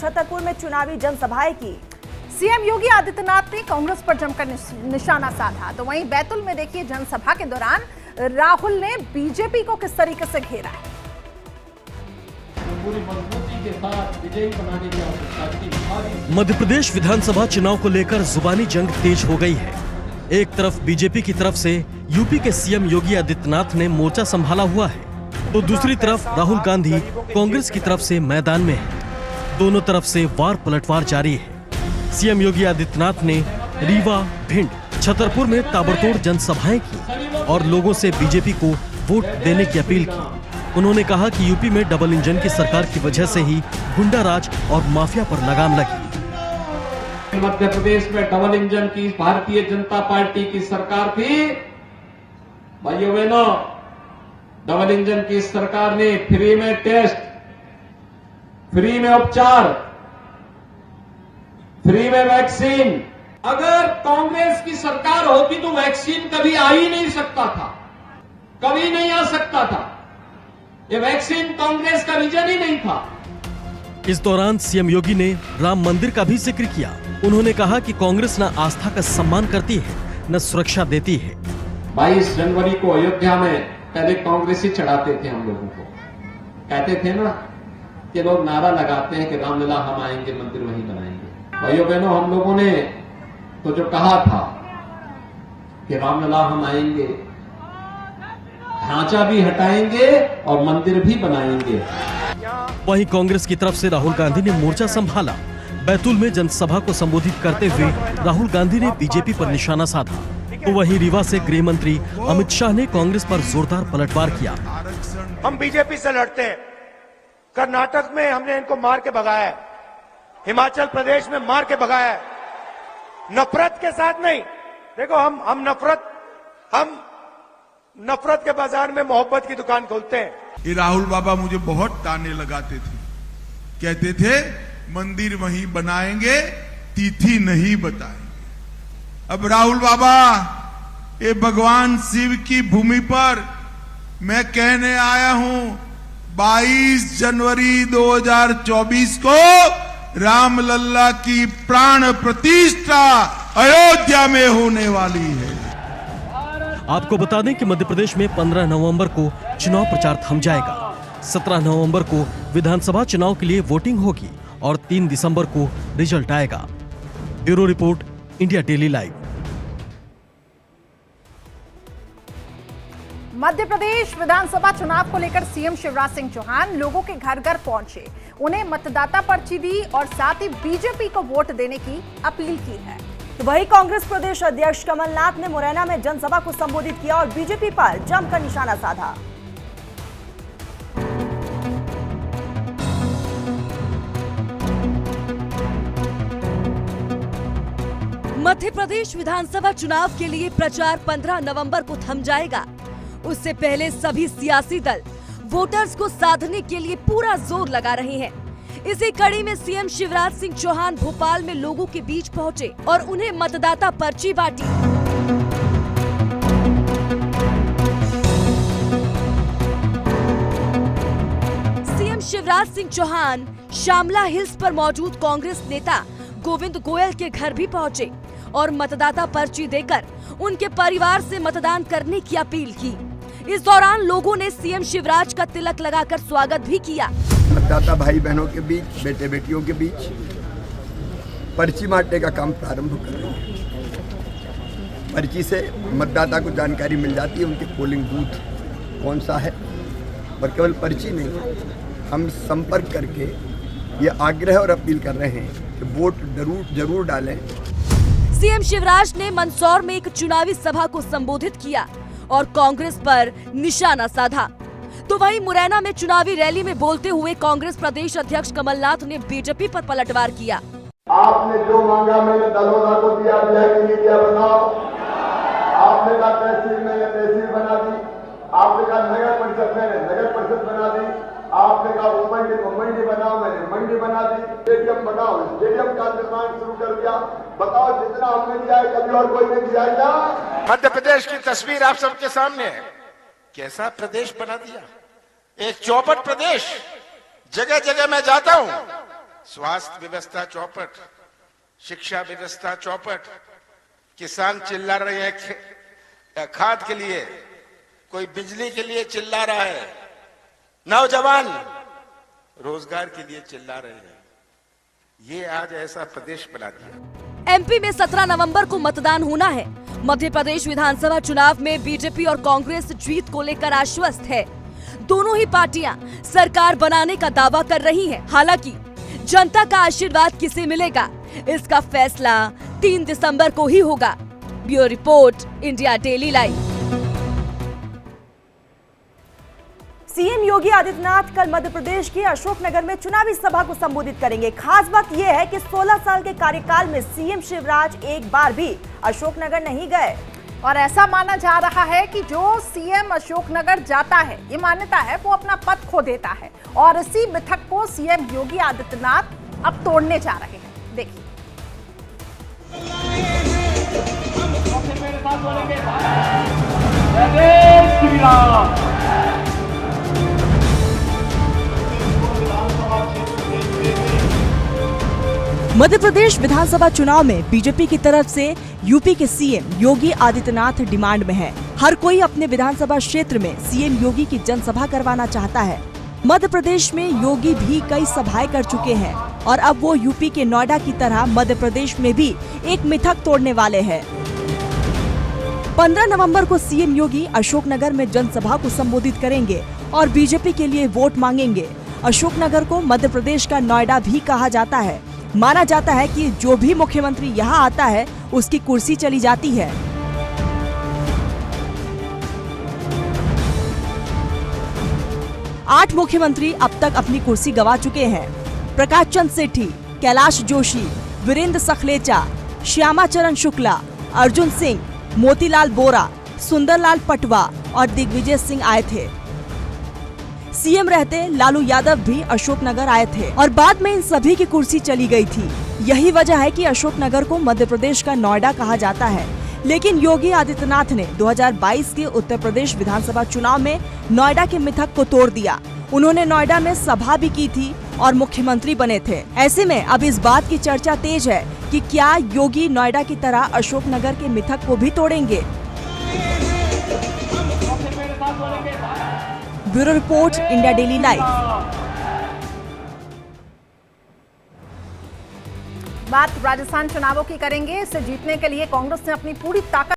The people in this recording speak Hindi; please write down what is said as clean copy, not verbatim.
छतरपुर में चुनावी जनसभाएं की। सीएम योगी आदित्यनाथ ने कांग्रेस पर जमकर निशाना साधा, तो वहीं बैतूल में देखिए जनसभा के दौरान राहुल ने बीजेपी को किस तरीके से घेरा है। मध्य प्रदेश विधानसभा चुनाव को लेकर जुबानी जंग तेज हो गई है। एक तरफ बीजेपी की तरफ से यूपी के सीएम योगी आदित्यनाथ ने मोर्चा संभाला हुआ है, तो दूसरी तरफ राहुल गांधी कांग्रेस की तरफ से मैदान में है। दोनों तरफ से वार पलटवार जारी है। सीएम योगी आदित्यनाथ ने रीवा, भिंड, छतरपुर में ताबड़तोड़ जनसभाएं की और लोगों से बीजेपी को वोट देने की अपील की। उन्होंने कहा कि यूपी में डबल इंजन की सरकार की वजह से ही गुंडा राज और माफिया पर लगाम लगी। मध्य प्रदेश में डबल इंजन की भारतीय जनता पार्टी की सरकार थी। भाइयों बहनों, डबल इंजन की सरकार ने फ्री में टेस्ट, फ्री में उपचार, फ्री में वैक्सीन। अगर कांग्रेस की सरकार होती तो वैक्सीन कभी आ ही नहीं सकता था, कभी नहीं आ सकता था। ये वैक्सीन कांग्रेस का विजन ही नहीं था। इस दौरान सीएम योगी ने राम मंदिर का भी जिक्र किया। उन्होंने कहा कि कांग्रेस न आस्था का सम्मान करती है, न सुरक्षा देती है। 22 जनवरी को अयोध्या में पहले कांग्रेस ही चढ़ाते थे हम लोगों को। कहते थे ना कि लोग नारा लगाते हैं कि रामलला हम आएंगे, मंदिर वहीं बनाएंगे। भाइयों बहनों, हम लोगों ने तो जो कहा था कि रामलला हम आएंगे, ढांचा भी हटाएंगे और मंदिर भी बनाएंगे। वहीं कांग्रेस की तरफ से राहुल गांधी ने मोर्चा संभाला। बैतूल में जनसभा को संबोधित करते हुए राहुल गांधी ने बीजेपी पर निशाना साधा, तो वहीं रीवा से गृह मंत्री अमित शाह ने कांग्रेस पर जोरदार पलटवार किया। हम बीजेपी से लड़ते हैं। कर्नाटक में हमने इनको मार के भगाया है, हिमाचल प्रदेश में मार के भगाया है, नफरत के साथ नहीं। देखो हम नफरत के बाजार में मोहब्बत की दुकान खोलते हैं। ये राहुल बाबा मुझे बहुत ताने लगाते थे, कहते थे मंदिर वहीं बनाएंगे, तिथि नहीं बताएंगे। अब राहुल बाबा, ये भगवान शिव की भूमि पर मैं कहने आया हूं, 22 जनवरी 2024 को रामलला की प्राण प्रतिष्ठा अयोध्या में होने वाली है। आपको बता दें कि मध्य प्रदेश में 15 नवंबर को चुनाव प्रचार थम जाएगा। 17 नवंबर को विधानसभा चुनाव के लिए वोटिंग होगी और 3 दिसंबर को रिजल्ट आएगा। Bureau report, India daily live. Madhya Pradesh विधानसभा चुनाव को लेकर सीएम शिवराज सिंह चौहान लोगों के घर घर पहुंचे, उन्हें मतदाता पर्ची दी और साथ ही बीजेपी को वोट देने की अपील की है। तो वहीं कांग्रेस प्रदेश अध्यक्ष कमलनाथ ने मुरैना में जनसभा को संबोधित किया और बीजेपी पर जमकर निशाना साधा। मध्य प्रदेश विधानसभा चुनाव के लिए प्रचार 15 नवंबर को थम जाएगा। उससे पहले सभी सियासी दल वोटर्स को साधने के लिए पूरा जोर लगा रहे हैं। इसी कड़ी में सीएम शिवराज सिंह चौहान भोपाल में लोगों के बीच पहुंचे और उन्हें मतदाता पर्ची बांटी। सीएम शिवराज सिंह चौहान श्यामला हिल्स पर मौजूद कांग्रेस नेता गोविंद गोयल के घर भी पहुंचे और मतदाता पर्ची देकर उनके परिवार से मतदान करने की अपील की। इस दौरान लोगों ने सीएम शिवराज का तिलक लगाकर स्वागत भी किया। मतदाता भाई बहनों के बीच, बेटे बेटियों के बीच पर्ची बांटने का काम प्रारंभ कर रहे हैं। पर्ची से मतदाता को जानकारी मिल जाती है उनके पोलिंग बूथ कौन सा है, और केवल पर्ची नहीं, हम संपर्क करके ये आग्रह और अपील कर रहे हैं कि वोट जरूर डालें। सीएम शिवराज ने मंदसौर में एक चुनावी सभा को संबोधित किया और कांग्रेस पर निशाना साधा, तो वहीं मुरैना में चुनावी रैली में बोलते हुए कांग्रेस प्रदेश अध्यक्ष कमलनाथ ने बीजेपी पर पलटवार किया। आपने जो मांगा मैंने दलोदा को दिया कि नहीं दिया बताओ। आपने कहा तहसील में तहसील बना दी, आपने कहा नगर परिषद में नगर परिषद बना दी, आपने कहा मंडी को मंडी बनाओ, मैंने मंडी बना दी। स्टेडियम बनाओ, स्टेडियम का निर्माण शुरू कर दिया। बताओ जितना हमने दिया है कभी और कोई नहीं दिया क्या? मध्य प्रदेश की तस्वीर आप सबके सामने है। कैसा प्रदेश बना दिया, एक चौपट प्रदेश। जगह जगह मैं जाता हूं, स्वास्थ्य व्यवस्था चौपट, शिक्षा व्यवस्था चौपट, किसान चिल्ला रहे हैं खाद के लिए, कोई बिजली के लिए चिल्ला रहा है, नौजवान रोजगार के लिए चिल्ला रहे हैं। ये आज ऐसा प्रदेश बना दिया। एमपी में 17 नवंबर को मतदान होना है। मध्य प्रदेश विधानसभा चुनाव में बीजेपी और कांग्रेस जीत को लेकर आश्वस्त है। दोनों ही पार्टियां सरकार बनाने का दावा कर रही हैं। हालांकि जनता का आशीर्वाद किसे मिलेगा, इसका फैसला 3 दिसंबर को ही होगा। Bureau report, India daily live. CM Yogi Adityanath कल मध्य प्रदेश के अशोकनगर में चुनावी सभा को संबोधित करेंगे। खास बात यह है कि 16 साल के कार्यकाल में सीएम शिवराज एक बार भी अशोकनगर नहीं गए और ऐसा माना जा रहा है कि जो सीएम अशोकनगर जाता है, ये मान्यता है, वो अपना पद खो देता है और इसी मिथक को सीएम योगी आदित्यनाथ अब तोड़ने जा रहे हैं। देखिए। मध्य प्रदेश विधानसभा चुनाव में बीजेपी की तरफ से यूपी के सीएम योगी आदित्यनाथ डिमांड में है। हर कोई अपने विधानसभा क्षेत्र में सीएम योगी की जनसभा करवाना चाहता है। मध्य प्रदेश में योगी भी कई सभाएं कर चुके हैं और अब वो यूपी के नोएडा की तरह मध्य प्रदेश में भी एक मिथक तोड़ने वाले हैं। 15 नवंबर को सीएम योगी अशोकनगर में जनसभा को संबोधित करेंगे और बीजेपी के लिए वोट मांगेंगे। अशोकनगर को मध्य प्रदेश का नोएडा भी कहा जाता है। माना जाता है कि जो भी मुख्यमंत्री यहाँ आता है उसकी कुर्सी चली जाती है। आठ मुख्यमंत्री अब तक अपनी कुर्सी गंवा चुके हैं। प्रकाश चंद्र सेठी, कैलाश जोशी, वीरेंद्र सखलेचा, श्यामाचरण शुक्ला, अर्जुन सिंह, मोतीलाल बोरा, सुंदरलाल पटवा और दिग्विजय सिंह आए थे। सीएम रहते लालू यादव भी अशोकनगर आए थे और बाद में इन सभी की कुर्सी चली गई थी। यही वजह है कि अशोकनगर को मध्य प्रदेश का नोएडा कहा जाता है। लेकिन योगी आदित्यनाथ ने 2022 के उत्तर प्रदेश विधानसभा चुनाव में नोएडा के मिथक को तोड़ दिया। उन्होंने नोएडा में सभा भी की थी और मुख्यमंत्री बने थे। ऐसे में अब इस बात की चर्चा तेज है कि क्या योगी नोएडा की तरह अशोकनगर के मिथक को भी तोड़ेंगे। Bureau report, India daily live. बात राजस्थान चुनावों की करेंगे। इसे जीतने के लिए कांग्रेस ने अपनी पूरी ताकत